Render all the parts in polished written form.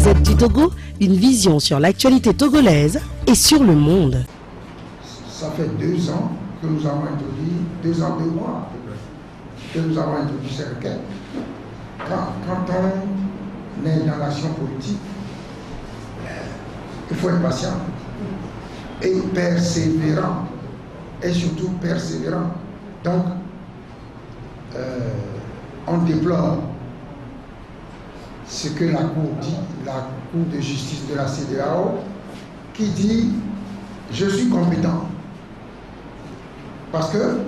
Gazette du Togo, une vision sur l'actualité togolaise et sur le monde. Ça fait 2 ans que nous avons introduit, 2 ans, 2 mois à peu près, que nous avons introduit ces requêtes. Quand on est dans l'action politique, il faut être patient et persévérant, et surtout persévérant. Donc, on déplore ce que la Cour dit, la Cour de justice de la CEDEAO, qui dit « je suis compétent ». Parce que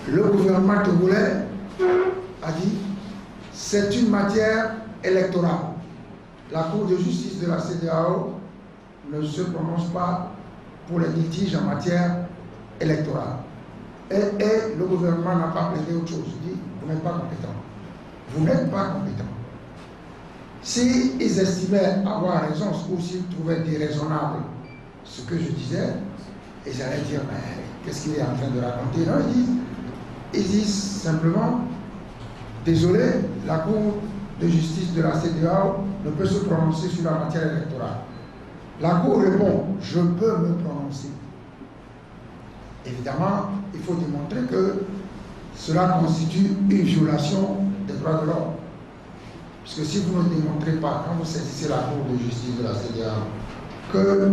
le gouvernement togolais a dit « c'est une matière électorale ». La Cour de justice de la CEDEAO ne se prononce pas pour les litiges en matière électorale. Et le gouvernement n'a pas plaidé autre chose. Il dit « vous n'êtes pas compétent ». Vous n'êtes pas compétent. S'ils estimaient avoir raison ou s'ils trouvaient déraisonnable ce que je disais, ils allaient dire mais qu'est-ce qu'il est en train de raconter? Non, ils disent simplement désolé, la Cour de justice de la CEDEAO ne peut se prononcer sur la matière électorale. La Cour répond je peux me prononcer. Évidemment, il faut démontrer que cela constitue une violation des droits de l'homme. Parce que si vous ne démontrez pas, quand vous saisissez la Cour de justice de la CEDEAO, que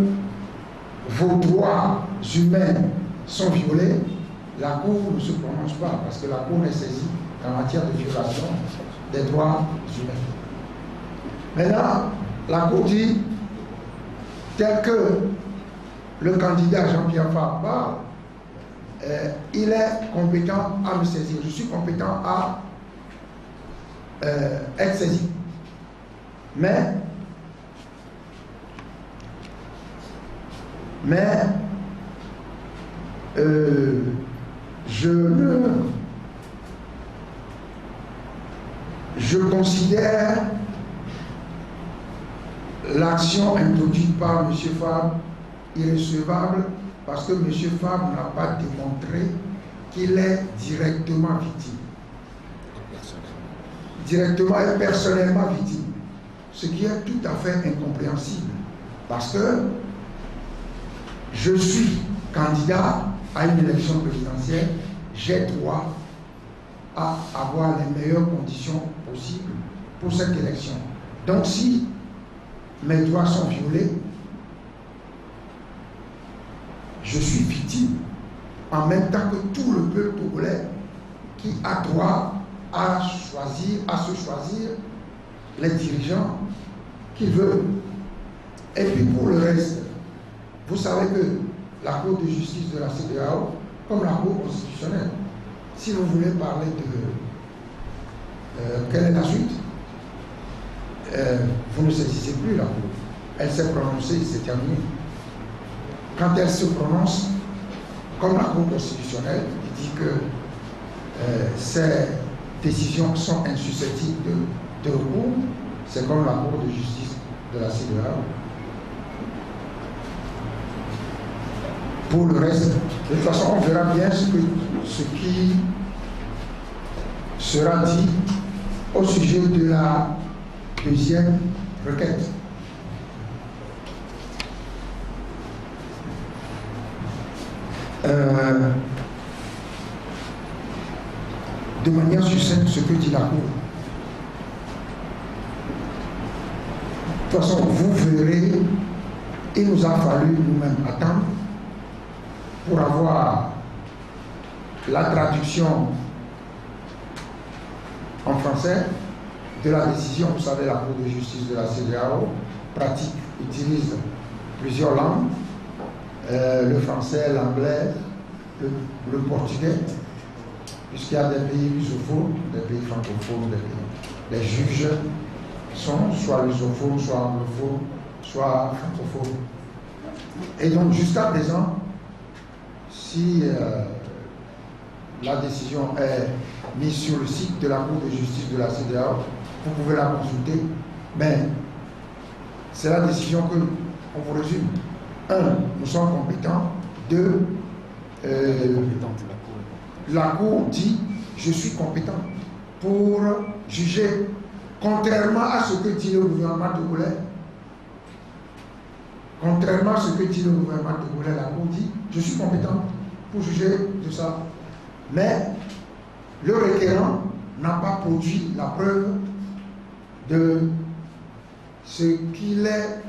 vos droits humains sont violés, la Cour ne se prononce pas, parce que la Cour n'est saisie en matière de violation des droits humains. Maintenant, la Cour dit, tel que le candidat Jean-Pierre Fabre parle, il est compétent à me saisir. Je suis compétent à être saisi. Mais je considère l'action introduite par M. Fabre irrecevable parce que M. Fabre n'a pas démontré qu'il est directement victime. Directement et personnellement victime. Ce qui est tout à fait incompréhensible. Parce que je suis candidat à une élection présidentielle, j'ai droit à avoir les meilleures conditions possibles pour cette élection. Donc si mes droits sont violés, je suis victime en même temps que tout le peuple togolais qui a droit à se choisir les dirigeants qu'il veut. Et puis pour le reste, vous savez que la Cour de justice de la CEDEAO, comme la Cour constitutionnelle, si vous voulez parler de quelle est la suite, vous ne saisissez plus la Cour. Elle s'est prononcée, c'est terminé. Quand elle se prononce, comme la Cour constitutionnelle, qui dit que ces décisions sont insusceptibles de recours, c'est comme la Cour de justice de la CEDEAO. Pour le reste, de toute façon, on verra bien ce qui sera dit au sujet de la deuxième requête. De manière succincte, ce que dit la Cour. De toute façon, vous verrez, il nous a fallu nous-mêmes attendre pour avoir la traduction en français de la décision. Vous savez, la Cour de justice de la CEDEAO pratique, utilise plusieurs langues, le français, l'anglais, le portugais, puisqu'il y a des pays lusophones, des pays francophones, des pays. Les juges sont soit lusophones, soit anglophones, soit francophones. Et donc, jusqu'à présent, si la décision est mise sur le site de la Cour de justice de la CEDEAO, vous pouvez la consulter. Mais c'est la décision que on vous résume. 1. Nous sommes compétents. 2. La Cour dit je suis compétent pour juger contrairement à ce que dit le gouvernement togolais, la Cour dit, je suis compétent pour juger de ça. Mais le requérant n'a pas produit la preuve de ce qu'il est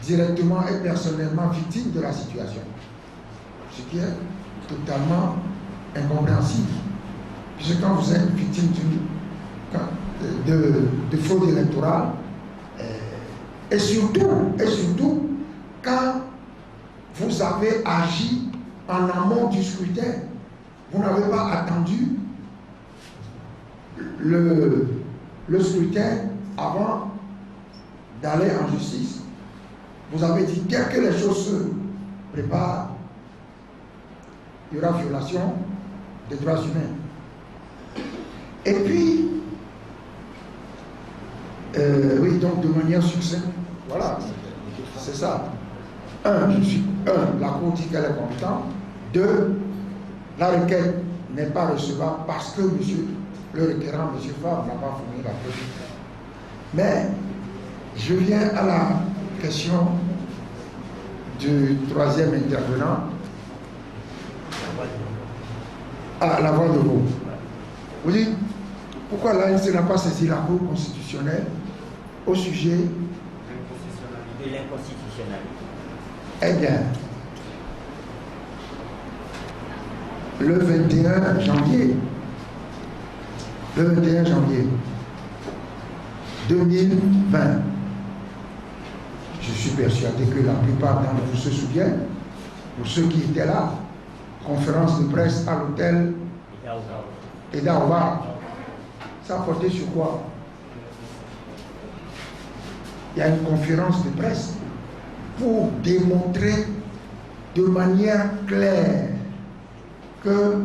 directement et personnellement victime de la situation. Ce qui est totalement incompréhensible. Puisque quand vous êtes victime de fraude électorale, et surtout quand vous avez agi en amont du scrutin, vous n'avez pas attendu le scrutin avant d'aller en justice. Vous avez dit, dès que les choses se préparent, il y aura violation des droits humains. Et puis, oui, donc de manière succincte, voilà, c'est ça. La Cour dit qu'elle est compétente. 2, la requête n'est pas recevable parce que le requérant, M. Favre, n'a pas fourni la preuve. Mais je viens à la question du troisième intervenant. Ah, la voix de vous. Vous dites, pourquoi l'ANC n'a pas saisi la Cour constitutionnelle au sujet de l'inconstitutionnalité? Eh bien, le 21 janvier 2020, je suis persuadé que la plupart d'entre vous se souviennent, pour ceux qui étaient là, conférence de presse à l'hôtel Edaoba. Ça a porté sur quoi? Il y a une conférence de presse pour démontrer de manière claire que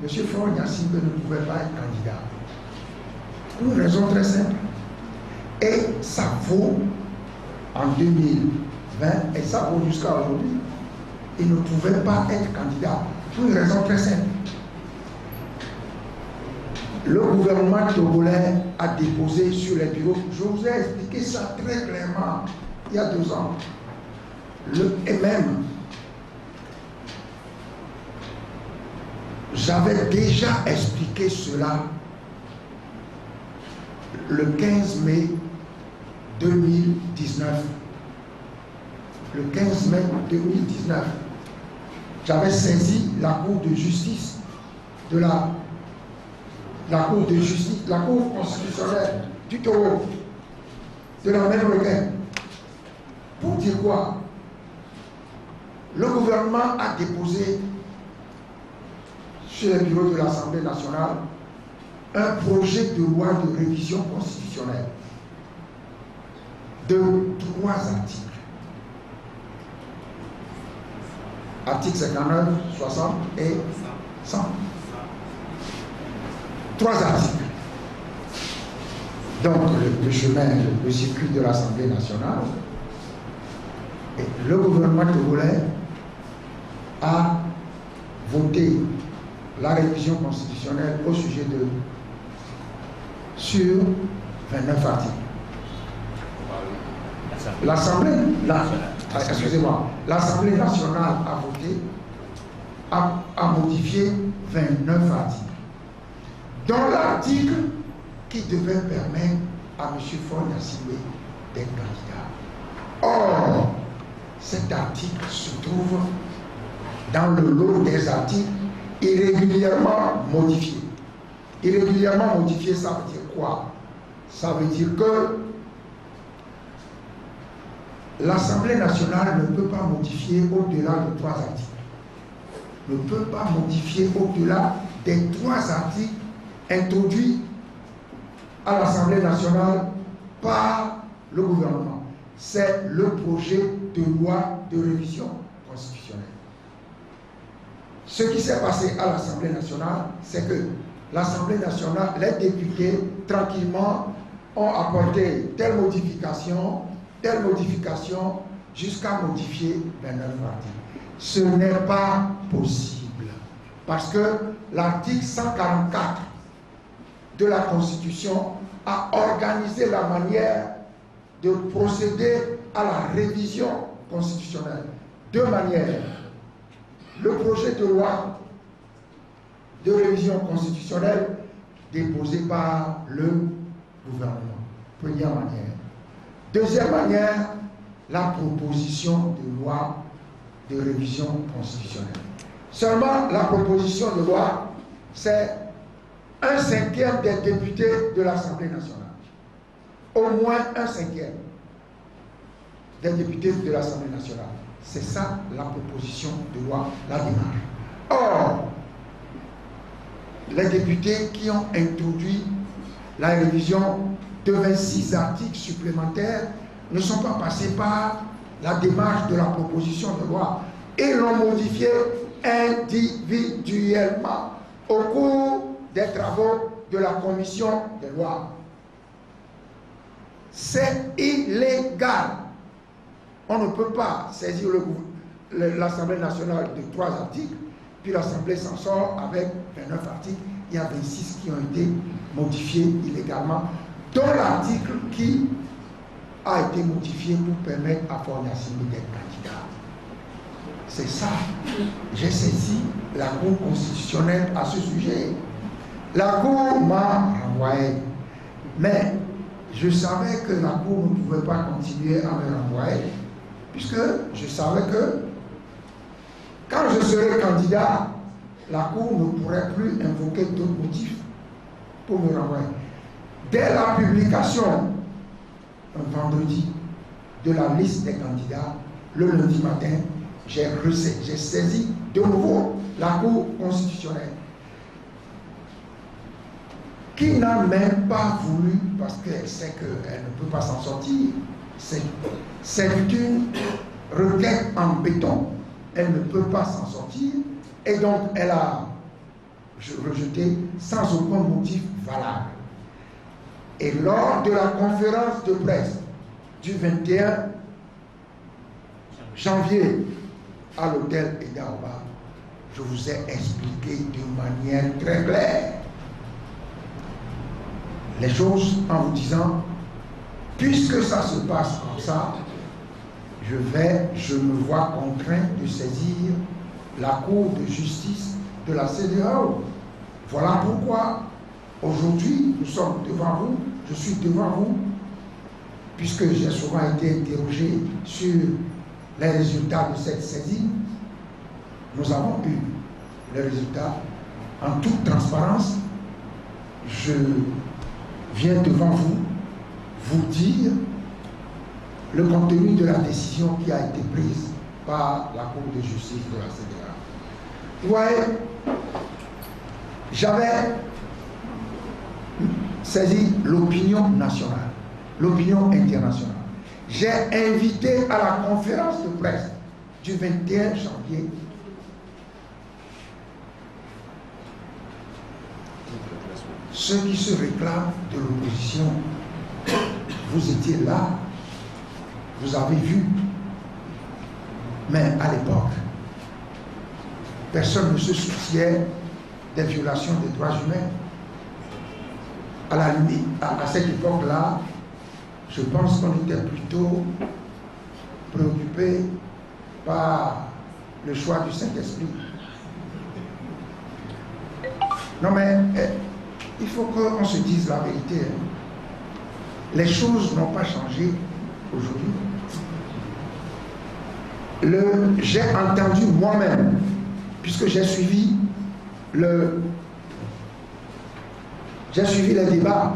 M. Faure Gnassingbé ne pouvait pas être candidat. Pour une raison très simple. Et ça vaut en 2020, et ça vaut jusqu'à aujourd'hui. Il ne pouvait pas être candidat pour une raison très simple. Le gouvernement togolais a déposé sur les bureaux, je vous ai expliqué ça très clairement il y a 2 ans. Et même, j'avais déjà expliqué cela le 15 mai 2019. Le 15 mai 2019, j'avais saisi la Cour de justice la Cour constitutionnelle du Togo, de la même requête. Pour dire quoi? Le gouvernement a déposé sur les bureaux de l'Assemblée nationale un projet de loi de révision constitutionnelle de 3 articles. Articles 59, 60 et 100. 3 articles. Donc, le chemin, le circuit de l'Assemblée nationale, et le gouvernement togolais a voté la révision constitutionnelle au sujet de sur 29 articles. L'Assemblée nationale a voté, a modifié 29 articles. Dans l'article qui devait permettre à M. Faure Gnassingbé d'être candidat. Or, cet article se trouve dans le lot des articles irrégulièrement modifiés. Irrégulièrement modifiés, ça veut dire quoi? Ça veut dire que l'Assemblée nationale ne peut pas modifier au-delà de 3 articles. Ne peut pas modifier au-delà des 3 articles introduits à l'Assemblée nationale par le gouvernement. C'est le projet de loi de révision constitutionnelle. Ce qui s'est passé à l'Assemblée nationale, c'est que l'Assemblée nationale, les députés, tranquillement, ont apporté telle modification, jusqu'à modifier 29 articles. Ce n'est pas possible. Parce que l'article 144 de la Constitution a organisé la manière de procéder à la révision constitutionnelle. Deux manières. Le projet de loi de révision constitutionnelle déposé par le gouvernement. Première manière. Deuxième manière, la proposition de loi de révision constitutionnelle. Seulement, la proposition de loi, c'est 1/5 des députés de l'Assemblée nationale. Au moins 1/5 des députés de l'Assemblée nationale. C'est ça la proposition de loi, la démarche. Or, les députés qui ont introduit la révision de 26 articles supplémentaires ne sont pas passés par la démarche de la proposition de loi et l'ont modifié individuellement au cours des travaux de la commission des lois. C'est illégal. On ne peut pas saisir l'Assemblée nationale de 3 articles, puis l'Assemblée s'en sort avec 29 articles. Il y a 26 qui ont été modifiés illégalement, dont l'article qui a été modifié pour permettre à Fornacini d'être candidat. C'est ça. J'ai saisi la Cour constitutionnelle à ce sujet. La Cour m'a renvoyé. Mais je savais que la Cour ne pouvait pas continuer à me renvoyer, puisque je savais que quand je serai candidat, la Cour ne pourrait plus invoquer d'autres motifs pour me renvoyer. Dès la publication, un vendredi, de la liste des candidats, le lundi matin, j'ai saisi de nouveau la Cour constitutionnelle, qui n'a même pas voulu, parce qu'elle sait qu'elle ne peut pas s'en sortir. C'est une requête en béton. Elle ne peut pas s'en sortir. Et donc, elle a rejeté sans aucun motif valable. Et lors de la conférence de presse du 21 janvier à l'hôtel Edaoba, je vous ai expliqué de manière très claire les choses en vous disant, puisque ça se passe comme ça, je me vois contraint de saisir la Cour de justice de la CEDEAO. Voilà pourquoi aujourd'hui nous sommes devant vous, je suis devant vous, puisque j'ai souvent été interrogé sur les résultats de cette saisie. Nous avons eu les résultats en toute transparence. Je viens devant vous dire le contenu de la décision qui a été prise par la Cour de justice de la CEDEAO. Vous voyez, j'avais saisi l'opinion nationale, l'opinion internationale. J'ai invité à la conférence de presse du 21 janvier ceux qui se réclament de l'opposition. Vous étiez là, vous avez vu, mais à l'époque, personne ne se souciait des violations des droits humains. À la limite, à cette époque-là, je pense qu'on était plutôt préoccupé par le choix du Saint-Esprit. Non mais, il faut qu'on se dise la vérité. Les choses n'ont pas changé aujourd'hui. J'ai entendu moi-même, puisque j'ai suivi les débats.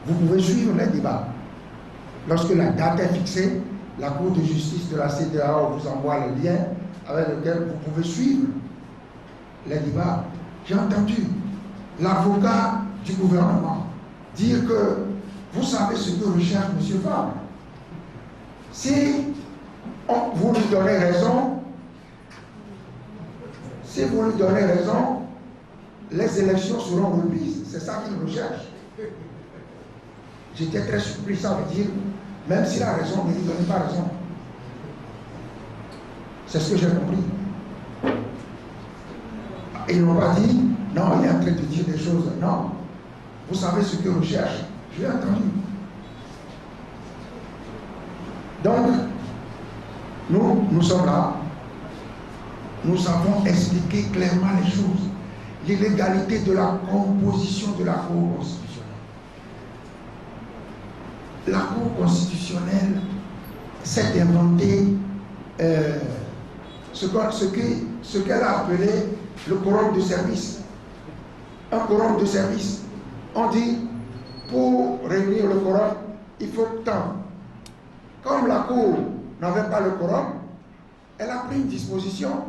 Vous pouvez suivre les débats. Lorsque la date est fixée, la Cour de justice de la CEDEAO vous envoie le lien avec lequel vous pouvez suivre les débats. J'ai entendu l'avocat du gouvernement dire que vous savez ce que recherche M. Fabre. Si vous lui donnez raison, les élections seront reprises. C'est ça qu'il recherche. J'étais très surpris, ça veut dire, même s'il a raison, ne lui donnez pas raison. C'est ce que j'ai compris. Ils n'ont pas dit, non, il est en train de dire des choses. Non. Vous savez ce que recherche? Je l'ai entendu. Donc, nous sommes là. Nous avons expliqué clairement les choses. L'illégalité de la composition de la Cour constitutionnelle. La Cour constitutionnelle s'est inventée ce qu'elle a appelé le quorum de service. Un quorum de service. On dit, pour réunir le quorum, il faut tant. Comme la Cour n'avait pas le quorum, elle a pris une disposition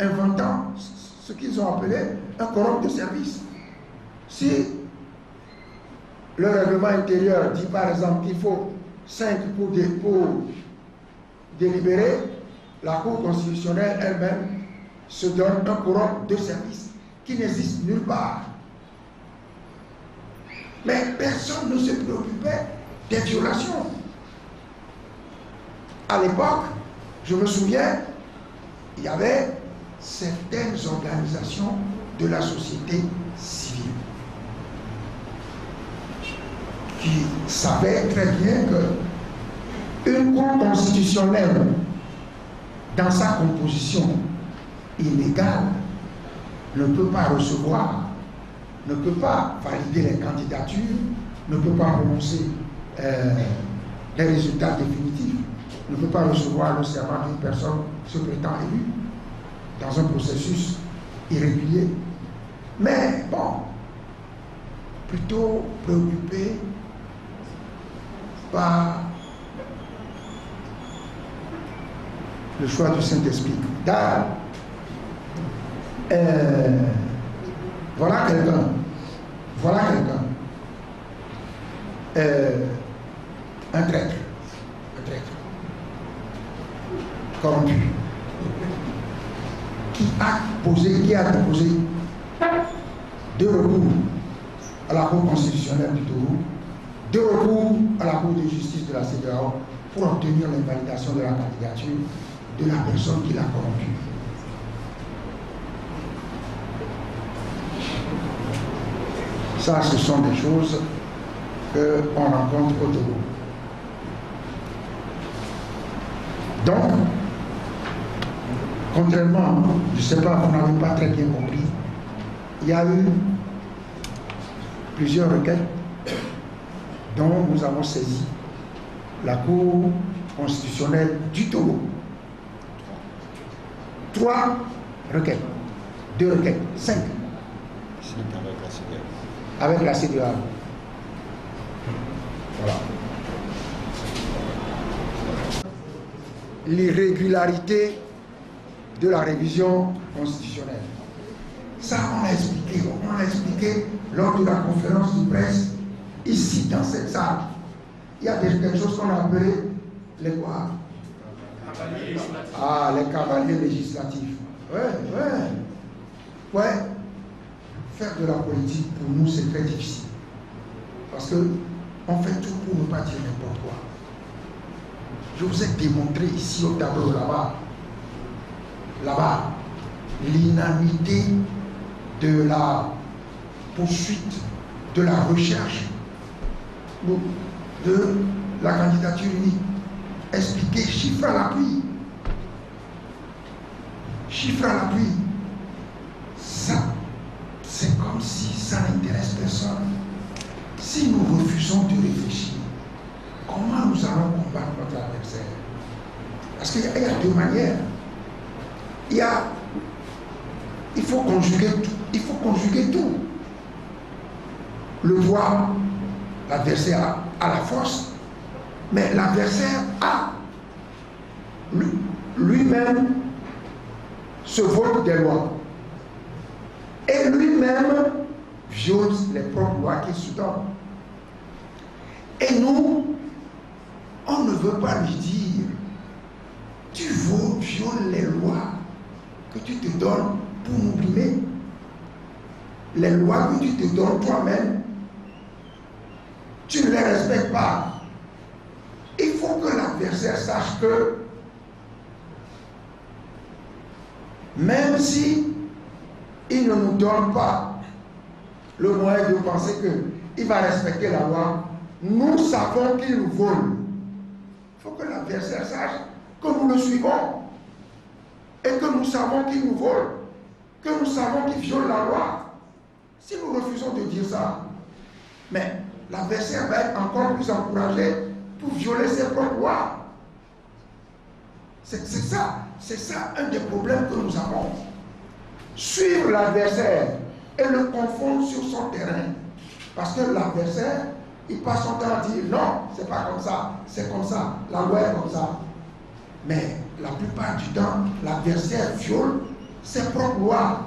inventant ce qu'ils ont appelé un quorum de service. Si le règlement intérieur dit par exemple qu'il faut 5 pour délibérer, la Cour constitutionnelle elle-même se donne un quorum de service qui n'existe nulle part. Mais personne ne se préoccupait des violations. À l'époque, je me souviens, il y avait certaines organisations de la société civile qui savaient très bien qu'une Cour constitutionnelle, dans sa composition illégale, ne peut pas recevoir, ne peut pas valider les candidatures, ne peut pas prononcer les résultats définitifs, ne peut pas recevoir le serment d'une personne se prétend élue dans un processus irrégulier. Mais bon, plutôt préoccupé par le choix du Saint-Esprit. Voilà quelqu'un. Un traître. Corrompu. Qui a déposé 2 recours à la Cour constitutionnelle du Togo, 2 recours à la Cour de justice de la CEDEAO pour obtenir l'invalidation de la candidature de la personne qui l'a corrompu. Ça, ce sont des choses qu'on rencontre au Togo. Donc, contrairement, je ne sais pas, vous n'avez pas très bien compris, il y a eu plusieurs requêtes dont nous avons saisi la Cour constitutionnelle du Togo. 3 requêtes, 2 requêtes, 5. Avec la CEDEAO. Voilà. L'irrégularité de la révision constitutionnelle. Ça, on l'a expliqué lors de la conférence de presse, ici, dans cette salle. Il y a quelque chose qu'on a appelé les quoi? Ah, les cavaliers législatifs. Ouais. Faire de la politique, pour nous, c'est très difficile. Parce qu'on fait tout pour ne pas dire n'importe quoi. Je vous ai démontré ici au tableau là-bas, l'inanité de la poursuite, de la recherche de la candidature unique. Expliquer, chiffre à l'appui. Ça, c'est comme si ça n'intéresse personne. Si nous refusons de réfléchir, comment nous allons combattre notre adversaire? Parce qu'il y a 2 manières. Il faut conjuguer tout. Le droit, l'adversaire a la force, mais l'adversaire a lui-même se vote des lois. Et lui-même viole les propres lois qu'il se donne. Et nous, on ne veut pas lui dire, tu violes les lois que tu te donnes pour nous brimer. Les lois que tu te donnes toi-même, tu ne les respectes pas. Il faut que l'adversaire sache que même si il ne nous donne pas le moyen de penser qu'il va respecter la loi. Nous savons qu'il nous vole. Il faut que l'adversaire sache que nous le suivons et que nous savons qu'il nous vole, que nous savons qu'il viole la loi. Si nous refusons de dire ça, mais l'adversaire va être encore plus encouragé pour violer ses propres lois. C'est ça un des problèmes que nous avons. Suivre l'adversaire et le confondre sur son terrain. Parce que l'adversaire, il passe son temps à dire non, c'est pas comme ça, c'est comme ça, la loi est comme ça. Mais la plupart du temps, l'adversaire viole ses propres lois.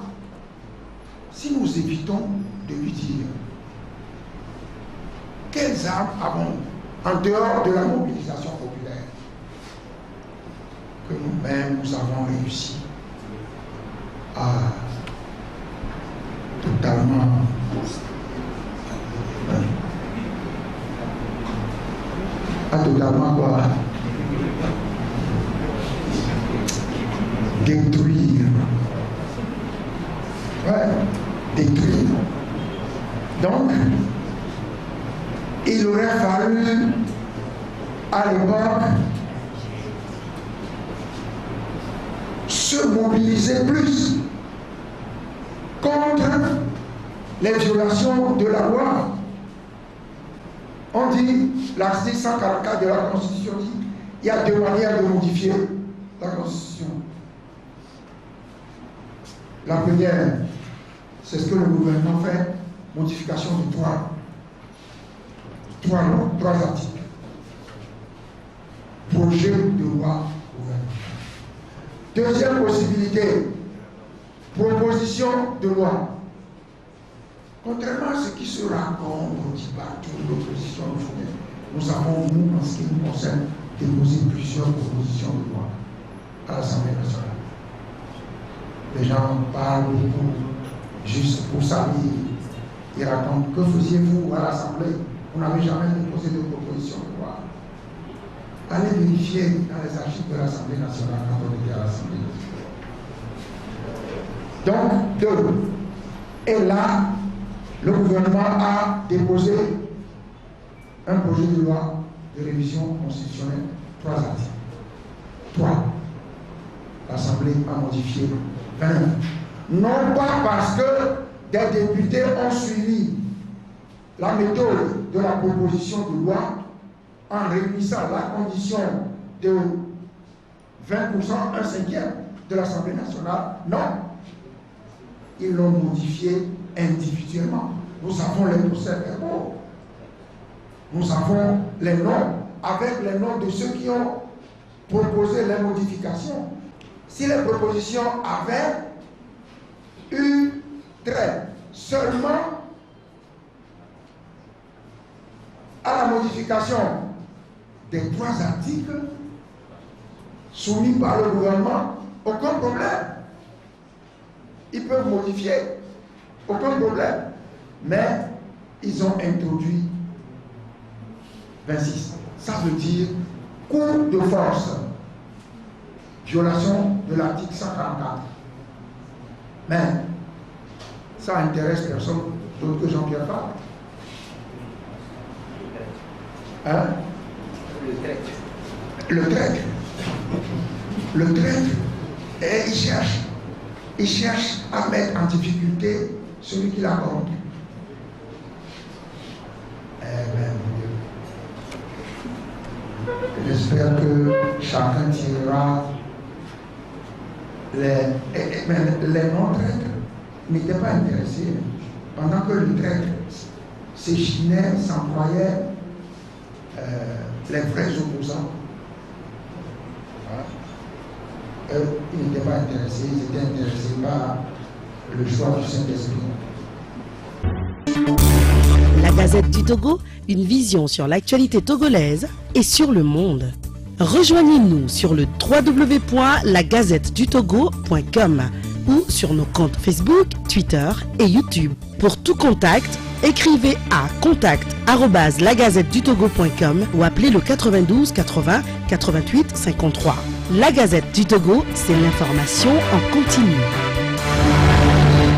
Si nous évitons de lui dire quelles armes avons-nous en dehors de la mobilisation populaire que nous-mêmes nous avons réussi à totalement quoi détruire. Ouais, détruire. Donc, il aurait fallu à l'époque se mobiliser plus contre les violations de la loi. On dit, l'article 144 de la Constitution dit, il y a deux manières de modifier la Constitution. La première, c'est ce que le gouvernement fait, modification de trois articles. Projet de loi gouvernementale. Deuxième possibilité, proposition de loi. Contrairement à ce qui se raconte, on dit partout, l'opposition, nous avons, nous, en ce qui nous concerne, déposé plusieurs propositions de loi à l'Assemblée nationale. Les gens parlent beaucoup, juste pour ça, ils racontent, que faisiez-vous à l'Assemblée? Vous n'avez jamais déposé de proposition de loi. Allez vérifier dans les archives de l'Assemblée nationale quand on était à l'Assemblée nationale. Donc, deux. Et là, le gouvernement a déposé un projet de loi de révision constitutionnelle, 3 articles. 3. L'Assemblée a modifié 20. Non pas parce que des députés ont suivi la méthode de la proposition de loi en réunissant la condition de 20%, 1/5 de l'Assemblée nationale. Non. Ils l'ont modifié individuellement. Nous avons les procès-verbaux. Nous avons les noms avec les noms de ceux qui ont proposé les modifications. Si les propositions avaient eu trait seulement à la modification des 3 articles soumis par le gouvernement, aucun problème. Ils peuvent modifier, aucun problème. Mais ils ont introduit 26. Ça veut dire coup de force, violation de l'article 144. Mais ça intéresse personne d'autre que Jean-Pierre Fabre. Hein? Le traître. Le traître. Et il cherche à mettre en difficulté celui qui l'a corrompu. J'espère que chacun tirera les non-traîtres n'étaient pas intéressés. Pendant que le traître s'échinait, s'en croyait les vrais opposants. Ils n'étaient pas intéressés, ils étaient intéressés par le choix du Saint-Esprit. La Gazette du Togo, une vision sur l'actualité togolaise et sur le monde. Rejoignez-nous sur le www.lagazettedutogo.com ou sur nos comptes Facebook, Twitter et YouTube. Pour tout contact, écrivez à contact@lagazettedutogo.com ou appelez le 92 80 88 53. La Gazette du Togo, c'est l'information en continu.